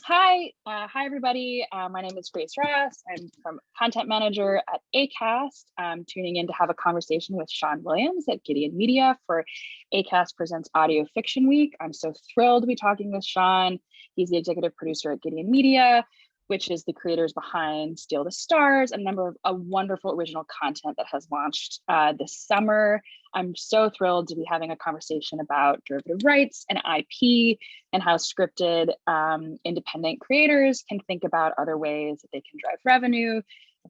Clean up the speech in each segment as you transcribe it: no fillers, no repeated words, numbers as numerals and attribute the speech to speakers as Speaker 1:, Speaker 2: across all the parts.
Speaker 1: Hi everybody. My name is Grace Ross. I'm from content manager at Acast. I'm tuning in to have a conversation with Sean Williams at Gideon Media for Acast Presents Audio Fiction Week. I'm so thrilled to be talking with Sean. He's the executive producer at Gideon Media, which is the creators behind Steal the Stars, a number of wonderful original content that has launched this summer. I'm so thrilled to be having a conversation about derivative rights and IP and how scripted independent creators can think about other ways that they can drive revenue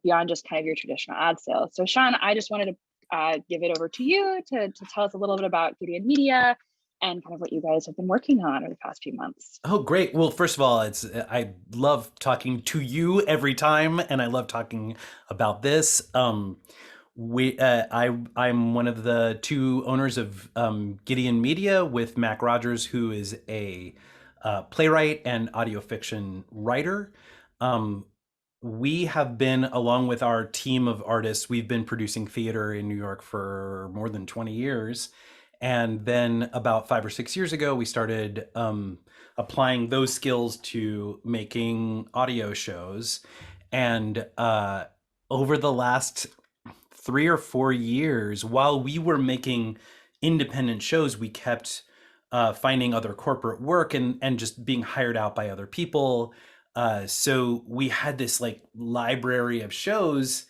Speaker 1: beyond just kind of your traditional ad sales. So Sean, I just wanted to give it over to you to tell us a little bit about Gideon Media and kind of what you guys have been working on over the past few months.
Speaker 2: Oh, great. Well, first of all, I love talking to you every time, and I love talking about this. I'm one of the two owners of Gideon Media with Mac Rogers, who is a playwright and audio fiction writer. Um, we have been, along with our team of artists, we've been producing theater in New York for more than 20 years. And then about 5 or 6 years ago, we started applying those skills to making audio shows. And over the last 3 or 4 years, while we were making independent shows, we kept finding other corporate work and just being hired out by other people. So we had this like library of shows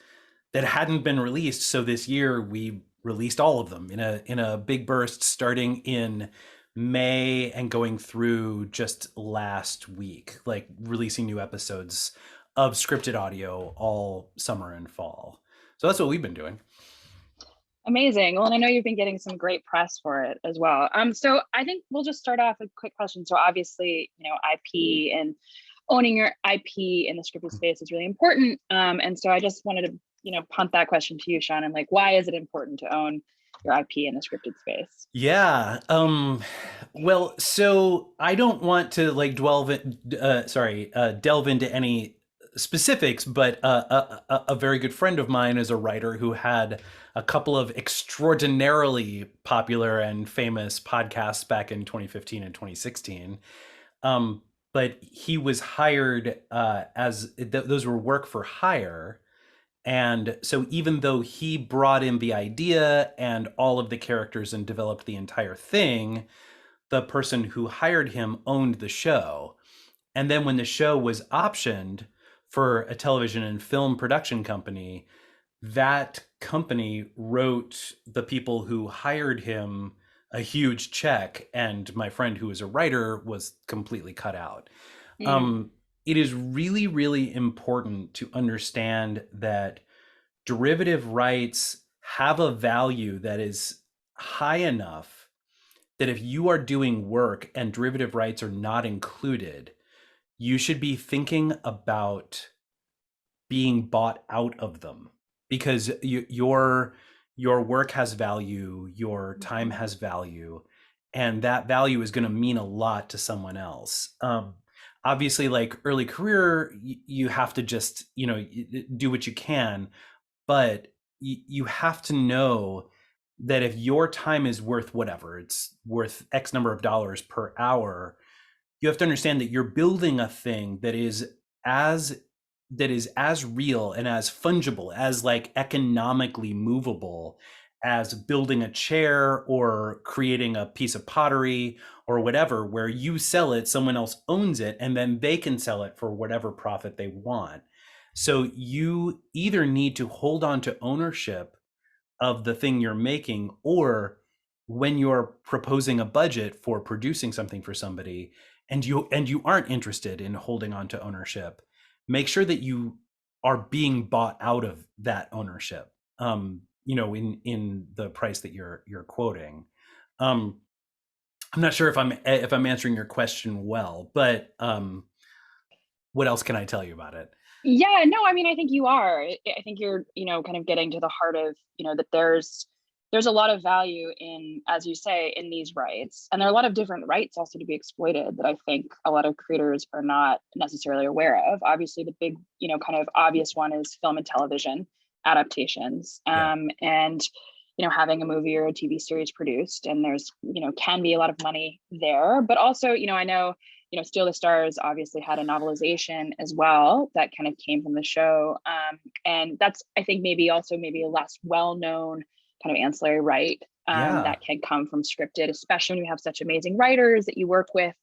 Speaker 2: that hadn't been released. So this year we released all of them in a big burst, starting in May and going through just last week, like releasing new episodes of scripted audio all summer and fall. So that's what we've been doing.
Speaker 1: Amazing. Well, and I know you've been getting some great press for it as well. So I think we'll just start off with a quick question. So obviously, IP and owning your IP in the scripted space is really important. And so I just wanted to, punt that question to you, Sean, and like, why is it important to own your IP in the scripted space?
Speaker 2: Yeah. Well, so I don't want to like delve into any specifics, but a very good friend of mine is a writer who had a couple of extraordinarily popular and famous podcasts back in 2015 and 2016. But he was hired those were work for hire. And so even though he brought in the idea and all of the characters and developed the entire thing, the person who hired him owned the show. And then when the show was optioned for a television and film production company, that company wrote the people who hired him a huge check, and my friend who was a writer was completely cut out.
Speaker 1: Mm.
Speaker 2: Um, it is really, really important to understand that derivative rights have a value that is high enough that if you are doing work and derivative rights are not included, you should be thinking about being bought out of them, because your work has value, your time
Speaker 1: Mhm.
Speaker 2: has value, and that value is going to mean a lot to someone else. Obviously, like early career, you have to just do what you can, but you have to know that if your time is worth whatever, it's worth X number of dollars per hour, you have to understand that you're building a thing as that is as real and as fungible, as like economically movable as building a chair or creating a piece of pottery or whatever, where you sell it, someone else owns it, and then they can sell it for whatever profit they want. So you either need to hold on to ownership of the thing you're making, or when you're proposing a budget for producing something for somebody and you aren't interested in holding on to ownership, make sure that you are being bought out of that ownership, in the price that you're quoting. I'm not sure if I'm answering your question well, but what else can I tell you about it?
Speaker 1: Yeah, no, I mean, I think you are. I think you're, kind of getting to the heart of, that there's a lot of value in, as you say, in these rights. And there are a lot of different rights also to be exploited that I think a lot of creators are not necessarily aware of. Obviously, the big, kind of obvious one is film and television adaptations.
Speaker 2: Yeah.
Speaker 1: And having a movie or a TV series produced, and there's, can be a lot of money there. But also, I know Steal the Stars obviously had a novelization as well that kind of came from the show. And that's, I think, maybe also maybe a less well-known kind of ancillary right
Speaker 2: Yeah.
Speaker 1: that can come from scripted, especially when you have such amazing writers that you work with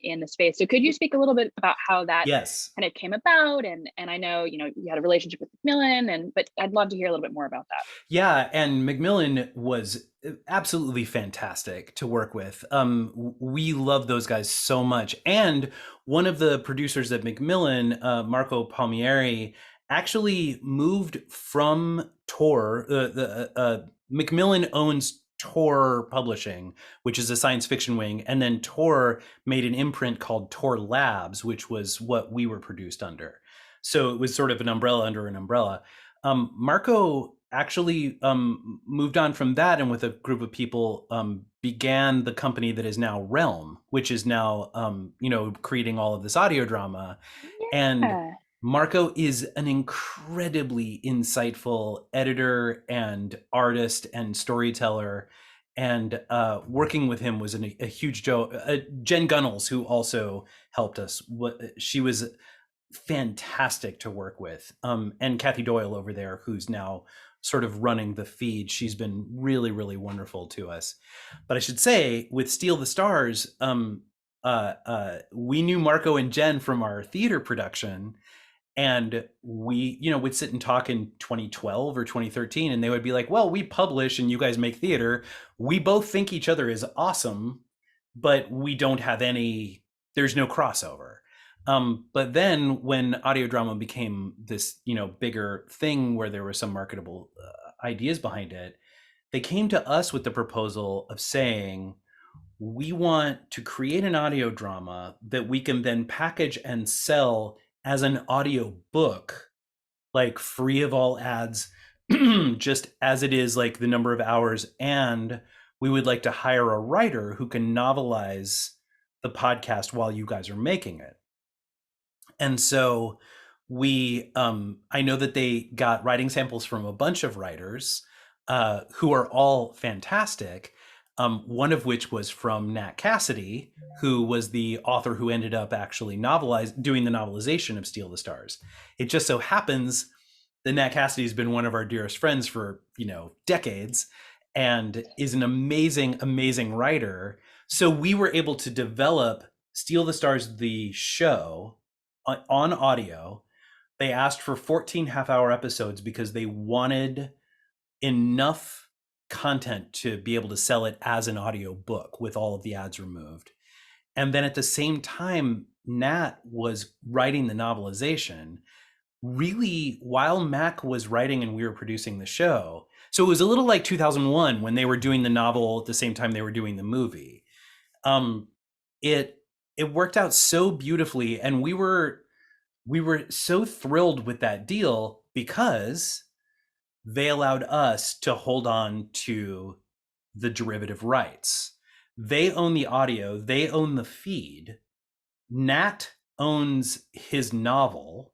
Speaker 1: in the space. So could you speak a little bit about how that
Speaker 2: Yes.
Speaker 1: kind of came about? And I know, you had a relationship with Macmillan, but I'd love to hear a little bit more about that.
Speaker 2: Yeah, and Macmillan was absolutely fantastic to work with. We love those guys so much. And one of the producers at Macmillan, Marco Palmieri, actually moved from Tor. Macmillan owns Tor Publishing, which is a science fiction wing, and then Tor made an imprint called Tor Labs, which was what we were produced under. So it was sort of an umbrella under an umbrella. Marco actually moved on from that, and with a group of people began the company that is now Realm, which is now creating all of this audio drama. And
Speaker 1: Yeah.
Speaker 2: Marco is an incredibly insightful editor and artist and storyteller. And working with him was a huge joy. Jen Gunnels, who also helped us, she was fantastic to work with. And Kathy Doyle over there, who's now sort of running the feed. She's been really, really wonderful to us. But I should say, with Steal the Stars, we knew Marco and Jen from our theater production. And we, would sit and talk in 2012 or 2013, and they would be like, well, we publish and you guys make theater. We both think each other is awesome, but we don't have there's no crossover. But then when audio drama became this, bigger thing where there were some marketable ideas behind it, they came to us with the proposal of saying, we want to create an audio drama that we can then package and sell as an audio book, like free of all ads, just as it is, like the number of hours. And we would like to hire a writer who can novelize the podcast while you guys are making it. And so I know that they got writing samples from a bunch of writers who are all fantastic. One of which was from Nat Cassidy, who was the author who ended up actually doing the novelization of Steal the Stars. It just so happens that Nat Cassidy has been one of our dearest friends for, decades, and is an amazing, amazing writer. So we were able to develop Steal the Stars, the show, on audio. They asked for 14 half-hour episodes because they wanted enough content to be able to sell it as an audio book with all of the ads removed. And then at the same time, Nat was writing the novelization really while Mac was writing and we were producing the show. So it was a little like 2001 when they were doing the novel at the same time they were doing the movie. It worked out so beautifully, and we were so thrilled with that deal because they allowed us to hold on to the derivative rights. They own the audio, they own the feed. Nat owns his novel,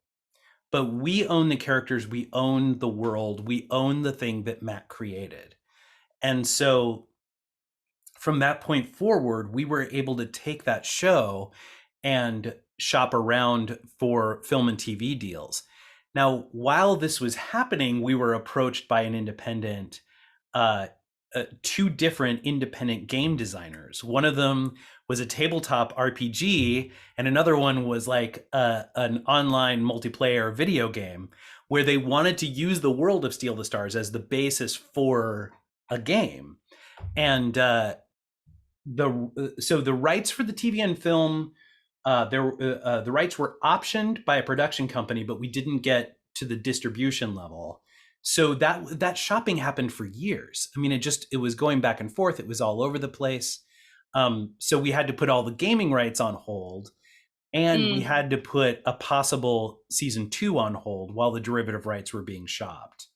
Speaker 2: but we own the characters, we own the world, we own the thing that Matt created. And so from that point forward, we were able to take that show and shop around for film and TV deals. Now, while this was happening, we were approached by an independent, two different independent game designers. One of them was a tabletop RPG, and another one was like an online multiplayer video game where they wanted to use the world of Steal the Stars as the basis for a game. And so the rights for the TV and film, the rights were optioned by a production company, but we didn't get to the distribution level. So that shopping happened for years. I mean, it was going back and forth. It was all over the place. So we had to put all the gaming rights on hold, and we had to put a possible season 2 on hold while the derivative rights were being shopped.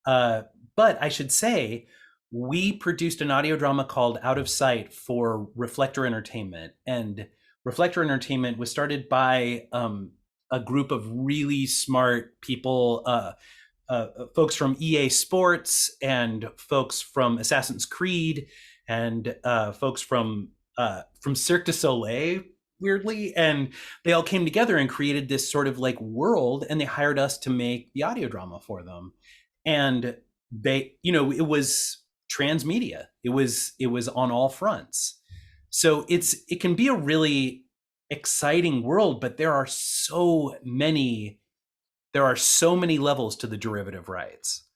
Speaker 2: But I should say, we produced an audio drama called Out of Sight for Reflector Entertainment. And Reflector Entertainment was started by a group of really smart people, folks from EA Sports and folks from Assassin's Creed and folks from Cirque du Soleil, weirdly, and they all came together and created this sort of like world, and they hired us to make the audio drama for them. And they, it was transmedia. It was on all fronts. So it can be a really exciting world, but there are so many levels to the derivative rights.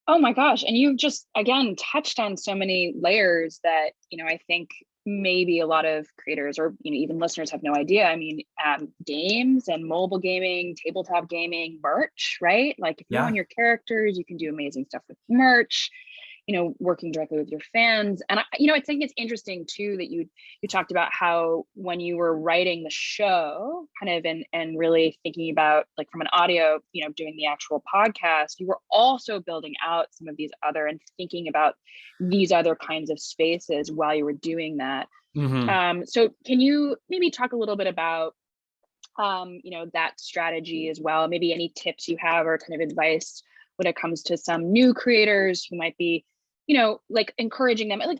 Speaker 1: Oh my gosh. And you've just, again, touched on so many layers that, I think maybe a lot of creators or, even listeners have no idea. I mean, games and mobile gaming, tabletop gaming, merch, right? Like if you
Speaker 2: Yeah.
Speaker 1: own your characters, you can do amazing stuff with merch, working directly with your fans. And I think it's interesting too that you talked about how when you were writing the show, kind of and really thinking about like from an audio, doing the actual podcast, you were also building out some of these other and thinking about these other kinds of spaces while you were doing that. So can you maybe talk a little bit about that strategy as well? Maybe any tips you have or kind of advice when it comes to some new creators who might be, like encouraging them, like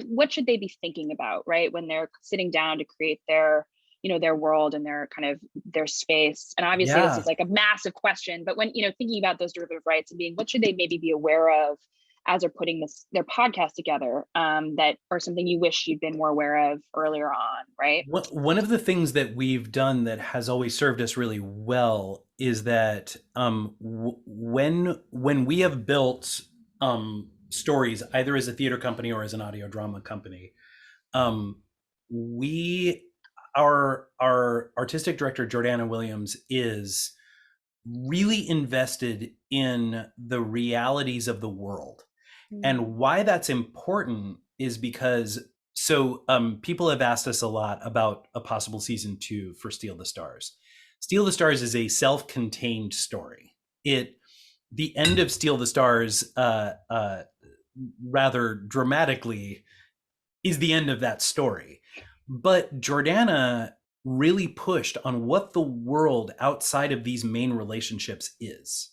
Speaker 1: what should they be thinking about, right? When they're sitting down to create their, their world and their kind of their space. And obviously this is
Speaker 2: Yeah.
Speaker 1: like a massive question, but when, thinking about those derivative rights and being, what should they maybe be aware of as they're putting their podcast together, that or something you wish you'd been more aware of earlier on, right?
Speaker 2: One of the things that we've done that has always served us really well is that when we have built stories, either as a theater company or as an audio drama company, we our artistic director Jordana Williams is really invested in the realities of the world. And why that's important is because people have asked us a lot about a possible season 2 for Steal the Stars. Steal the Stars is a self-contained story. The end of Steal the Stars, rather dramatically, is the end of that story. But Jordana really pushed on what the world outside of these main relationships is.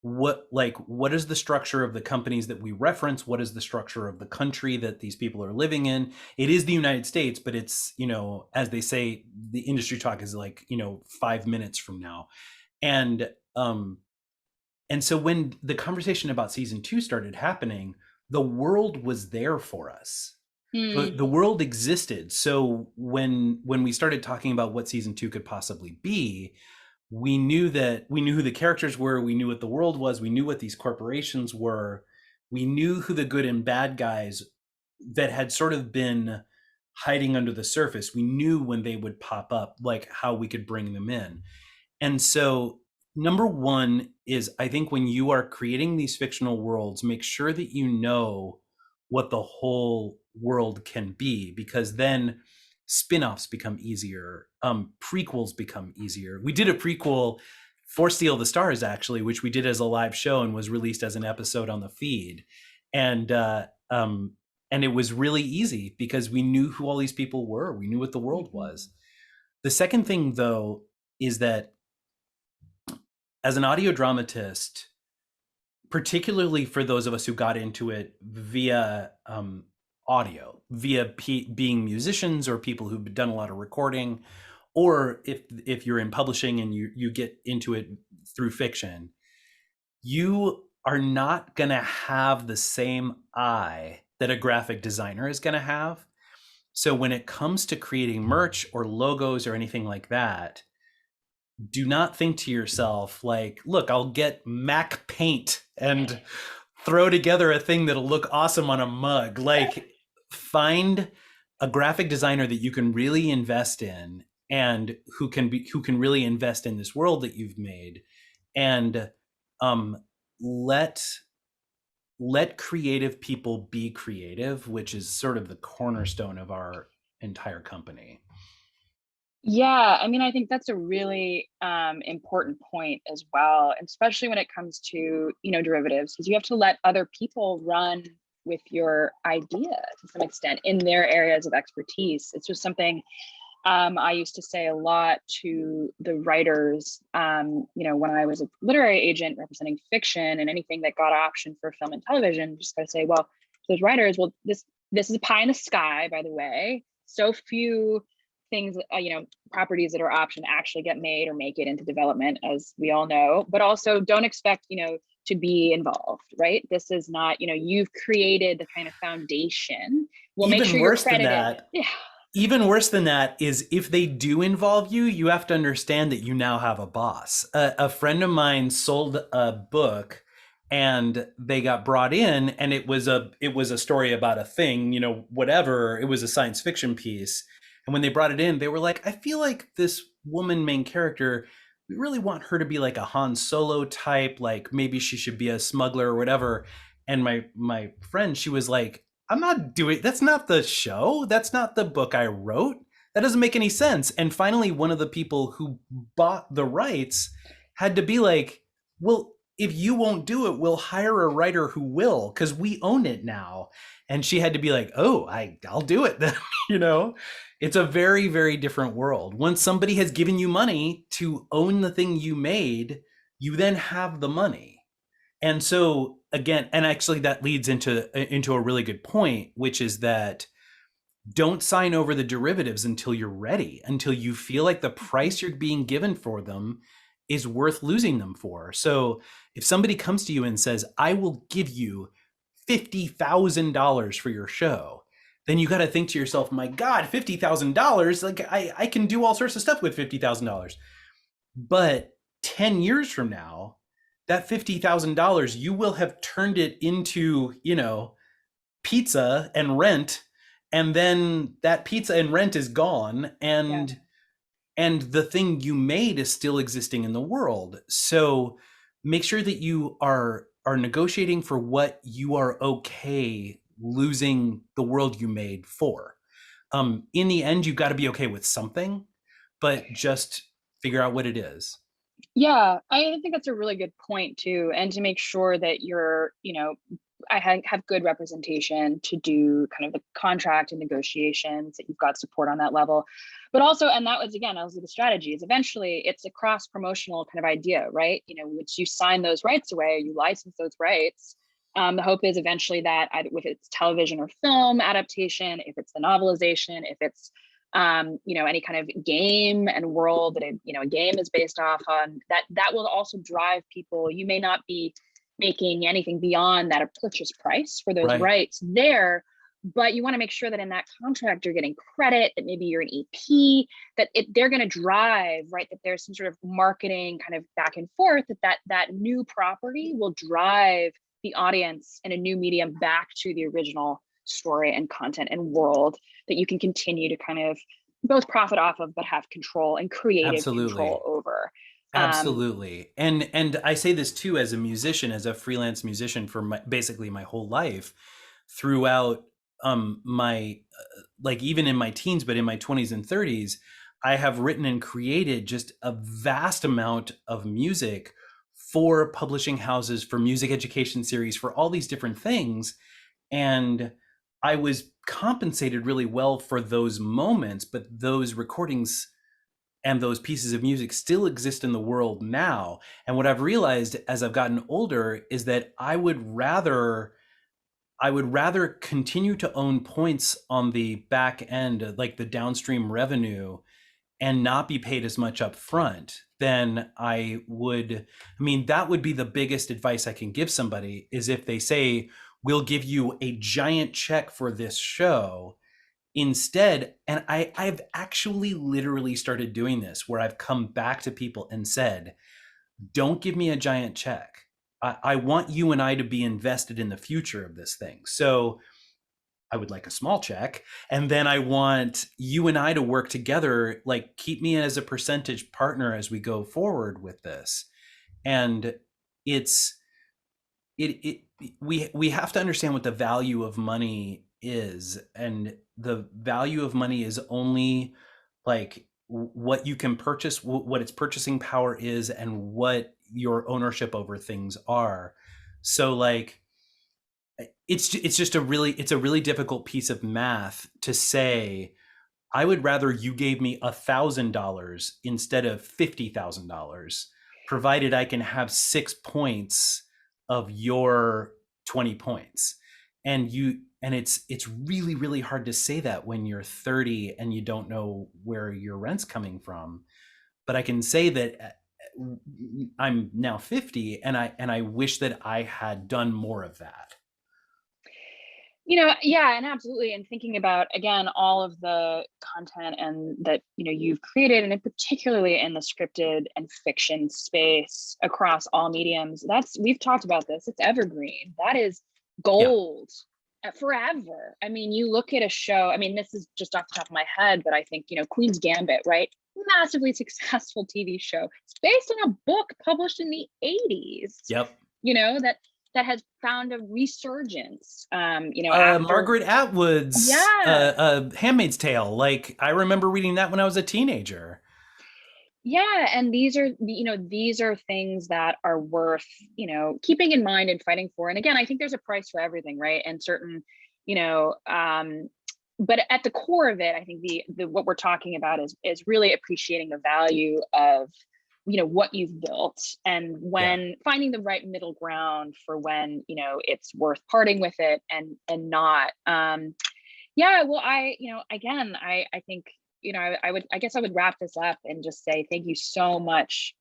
Speaker 2: What is the structure of the companies that we reference? What is the structure of the country that these people are living in? It is the United States, but it's, as they say, the industry talk is like, 5 minutes from now. And so when the conversation about season 2 started happening, the world was there for us. The world existed. So when we started talking about what season 2 could possibly be, we knew who the characters were, we knew what the world was, we knew what these corporations were, we knew who the good and bad guys that had sort of been hiding under the surface, we knew when they would pop up, like how we could bring them in. And so number one is, I think when you are creating these fictional worlds, make sure that you know what the whole world can be, because then spin-offs become easier, prequels become easier. We did a prequel for Steal the Stars, actually, which we did as a live show and was released as an episode on the feed. And it was really easy because we knew who all these people were. We knew what the world was. The second thing, though, is that as an audio dramatist, particularly for those of us who got into it via audio, via being musicians or people who've done a lot of recording, or if you're in publishing and you get into it through fiction, you are not going to have the same eye that a graphic designer is going to have. So when it comes to creating merch or logos or anything like that, do not think to yourself like, look, I'll get Mac Paint and throw together a thing that'll look awesome on a mug. Like, find a graphic designer that you can really invest in and who can really invest in this world that you've made, and let creative people be creative, which is sort of the cornerstone of our entire company.
Speaker 1: Yeah, I mean, I think that's a really important point as well, especially when it comes to, derivatives, because you have to let other people run with your idea to some extent in their areas of expertise. It's just something I used to say a lot to the writers, when I was a literary agent representing fiction and anything that got optioned for film and television, just gotta say, well, those writers, well, this is a pie in the sky, by the way. So few things, properties that are optioned actually get made or make it into development, as we all know, but also don't expect, to be involved, right? This is not, you've created the kind of foundation. We'll make
Speaker 2: Even
Speaker 1: sure you're
Speaker 2: worse than
Speaker 1: credited.
Speaker 2: that,
Speaker 1: Yeah.
Speaker 2: even worse than that is if they do involve you, you have to understand that you now have a boss. A friend of mine sold a book and they got brought in, and it was a story about a thing, whatever. It was a science fiction piece. And when they brought it in, they were like, I feel like this woman main character, we really want her to be like a Han Solo type, like maybe she should be a smuggler or whatever. And my friend, she was like, I'm not doing, that's not the show. That's not the book I wrote. That doesn't make any sense. And finally, one of the people who bought the rights had to be like, well, if you won't do it, we'll hire a writer who will, because we own it now. And she had to be like, oh, I'll do it then. It's a very, very different world. Once somebody has given you money to own the thing you made, you then have the money. And so again, and actually that leads into a really good point, which is that don't sign over the derivatives until you're ready, until you feel like the price you're being given for them is worth losing them for. So if somebody comes to you and says, I will give you $50,000 for your show, then you got to think to yourself, my God, $50,000, like I can do all sorts of stuff with $50,000. But 10 years from now, that $50,000, you will have turned it into, pizza and rent. And then that pizza and rent is gone. And the thing you made is still existing in the world. So make sure that you are negotiating for what you are okay losing the world you made for. In the end, you've got to be okay with something, but just figure out what it is.
Speaker 1: Yeah, I think that's a really good point too. And to make sure that you're, I have good representation to do kind of the contract and negotiations, that you've got support on that level. But also, and that was, again, the strategies. Eventually, it's a cross promotional kind of idea, right? Once you sign those rights away, you license those rights. The hope is eventually that if it's television or film adaptation, if it's the novelization, if it's any kind of game and world that a game is based off on, that will also drive people. You may not be making anything beyond that a purchase price for those rights there, but you want to make sure that in that contract you're getting credit, that maybe you're an EP, that they're going to drive, right, that there's some sort of marketing kind of back and forth, that new property will drive the audience in a new medium back to the original story and content and world that you can continue to kind of both profit off of, but have control and creative control over.
Speaker 2: Absolutely. And I say this too, as a musician, as a freelance musician for basically my whole life, throughout my like even in my teens, but in my 20s and 30s, I have written and created just a vast amount of music for publishing houses, for music education series, for all these different things. And I was compensated really well for those moments, but those recordings and those pieces of music still exist in the world now. And what I've realized as I've gotten older is that I would rather continue to own points on the back end, like the downstream revenue, and not be paid as much up front than I would. I mean, that would be the biggest advice I can give somebody, is if they say, we'll give you a giant check for this show instead. And I've actually literally started doing this, where I've come back to people and said, don't give me a giant check. I want you and I to be invested in the future of this thing. So I would like a small check. And then I want you and I to work together, like keep me as a percentage partner as we go forward with this. And we have to understand what the value of money is. And the value of money is only like what you can purchase, what its purchasing power is, and what your ownership over things are. So like, it's a really difficult piece of math to say, I would rather you gave me $1,000 instead of $50,000, provided I can have 6 points of your 20 points. and it's really, really hard to say that when you're 30 and you don't know where your rent's coming from. But I can say that I'm now 50, and I wish that I had done more of that.
Speaker 1: Yeah, and absolutely. And thinking about, again, all of the content and that, you've created, and particularly in the scripted and fiction space across all mediums, we've talked about this, it's evergreen. That is
Speaker 2: Yeah.
Speaker 1: gold forever. I mean, you look at a show, I mean, this is just off the top of my head, but I think, Queen's Gambit, right? Massively successful TV show. It's based on a book published in the 80s.
Speaker 2: Yep.
Speaker 1: That has found a resurgence. After
Speaker 2: Margaret Atwood's Handmaid's Tale. Like, I remember reading that when I was a teenager.
Speaker 1: Yeah, and these are things that are worth, keeping in mind and fighting for. And again, I think there's a price for everything, right? And certain, but at the core of it, I think the what we're talking about is really appreciating the value of what you've built, and when finding the right middle ground for when it's worth parting with it and not. Well, I think I guess I would wrap this up and just say thank you so much,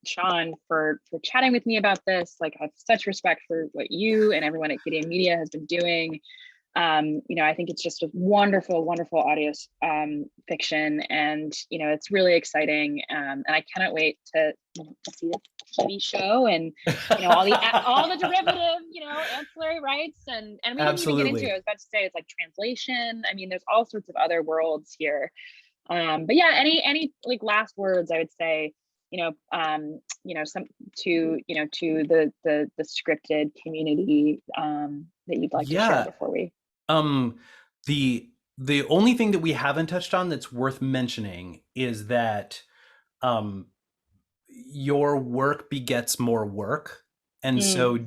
Speaker 1: Sean, for chatting with me about this. Like, I have such respect for what you and everyone at Gideon Media has been doing. I think it's just a wonderful, wonderful audio fiction, and it's really exciting. And I cannot wait to see the TV show and all the derivative, ancillary rights, and we didn't even get into it. I was about to say, it's like translation. I mean, there's all sorts of other worlds here. But yeah, any like last words I would say, some to the scripted community that you'd like to share before we.
Speaker 2: The only thing that we haven't touched on that's worth mentioning is that your work begets more work, and so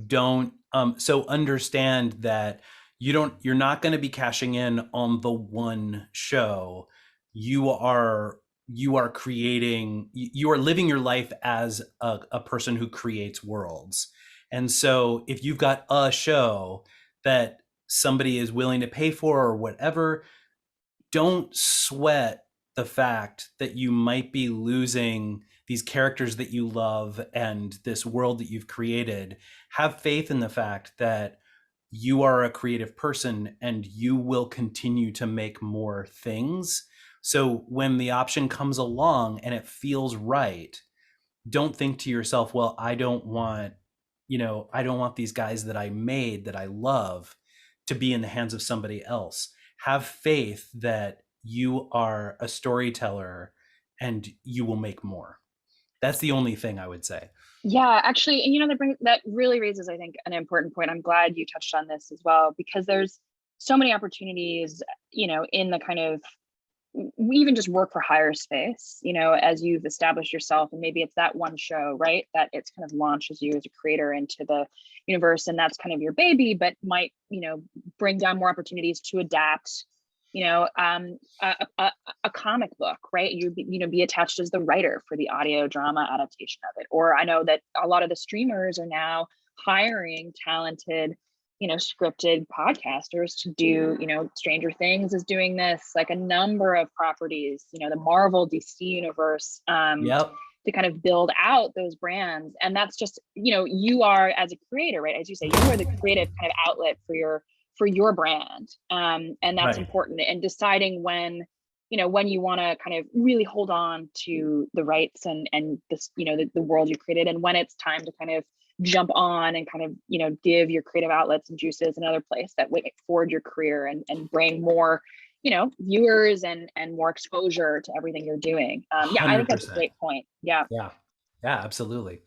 Speaker 2: so understand that you're not going to be cashing in on the one show. You are living your life as a person who creates worlds. And so if you've got a show that somebody is willing to pay for or whatever, don't sweat the fact that you might be losing these characters that you love and this world that you've created. Have faith in the fact that you are a creative person and you will continue to make more things. So when the option comes along and it feels right, don't think to yourself, well, I don't want these guys that I made, that I love, to be in the hands of somebody else. Have faith that you are a storyteller and you will make more. That's the only thing I would say.
Speaker 1: Yeah, actually, and that really raises, I think, an important point. I'm glad you touched on this as well, because there's so many opportunities, in the kind of even just work for hire space, as you've established yourself, and maybe it's that one show, right, that it's kind of launches you as a creator into the universe, and that's kind of your baby, but might bring down more opportunities to adapt a comic book, right? You be attached as the writer for the audio drama adaptation of it. Or I know that a lot of the streamers are now hiring talented scripted podcasters to do, Stranger Things is doing this, like a number of properties, the Marvel DC universe, to kind of build out those brands. And that's just, you are, as a creator, right, as you say, you are the creative kind of outlet for your brand. And that's important. And deciding when you want to kind of really hold on to the rights and this, the world you created, and when it's time to kind of jump on and kind of give your creative outlets and juices another place that would forward your career and bring more viewers and more exposure to everything you're doing. I think that's a great point. Yeah,
Speaker 2: absolutely.